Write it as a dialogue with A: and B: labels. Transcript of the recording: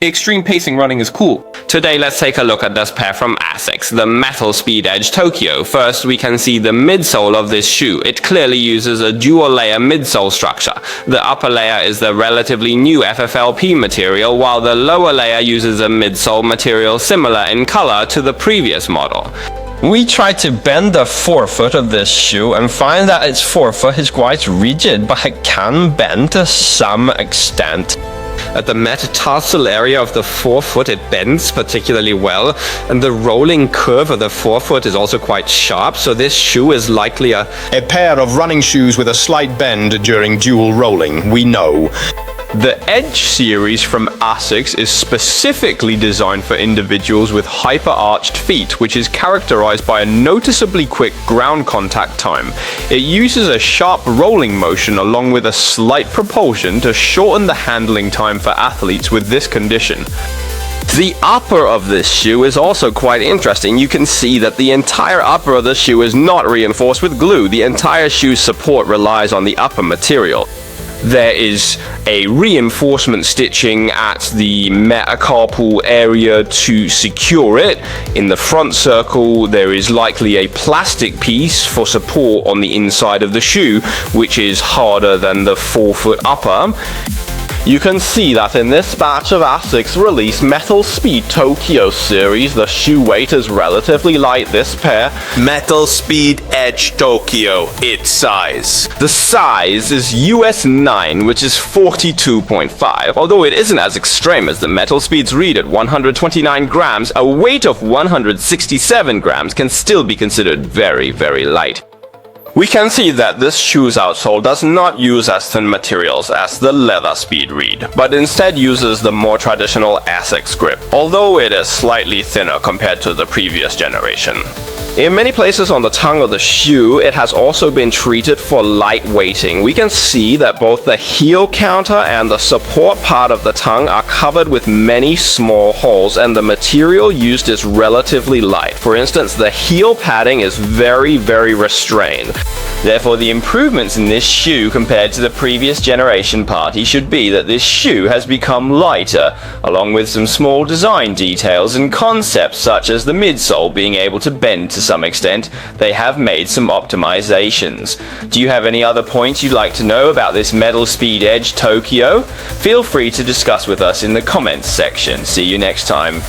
A: Extreme pacing running is cool. Today let's take a look at this pair from ASICS, the Metaspeed Edge Tokyo. First we can see the midsole of this shoe. It clearly uses a dual layer midsole structure. The upper layer is the relatively new FFLP material, while the lower layer uses a midsole material similar in color to the previous model.
B: We tried to bend the forefoot of this shoe and find that its forefoot is quite rigid, but it can bend to some extent.
A: At the metatarsal area of the forefoot it bends particularly well, and the rolling curve of the forefoot is also quite sharp, so this shoe is likely a
C: pair of running shoes with a slight bend during dual rolling, we know.
D: The Edge series from ASICS is specifically designed for individuals with hyper-arched feet, which is characterized by a noticeably quick ground contact time. It uses a sharp rolling motion along with a slight propulsion to shorten the handling time for athletes with this condition.
A: The upper of this shoe is also quite interesting. You can see that the entire upper of the shoe is not reinforced with glue. The entire shoe's support relies on the upper material. There is a reinforcement stitching at the metacarpal area to secure it. In the front circle there is likely a plastic piece for support on the inside of the shoe, which is harder than the forefoot upper. You can see that in this batch of ASICS released Metaspeed Tokyo series, the shoe weight is relatively light. This pair,
E: Metaspeed Edge Tokyo, its size.
A: the size is US 9, which is 42.5. Although it isn't as extreme as the Metaspeed's read at 129 grams, a weight of 167 grams can still be considered very, very light. We can see that this shoe's outsole does not use as thin materials as the leather speed read, but instead uses the more traditional ASICS grip, although it is slightly thinner compared to the previous generation. In many places on the tongue of the shoe, it has also been treated for light weighting. We can see that both the heel counter and the support part of the tongue are covered with many small holes, and the material used is relatively light. For instance, the heel padding is very, very restrained. Therefore, the improvements in this shoe compared to the previous generation party should be that this shoe has become lighter, along with some small design details and concepts such as the midsole being able to bend to some extent. They have made some optimizations. Do you have any other points you'd like to know about this Metaspeed Edge Tokyo? Feel free to discuss with us in the comments section. See you next time.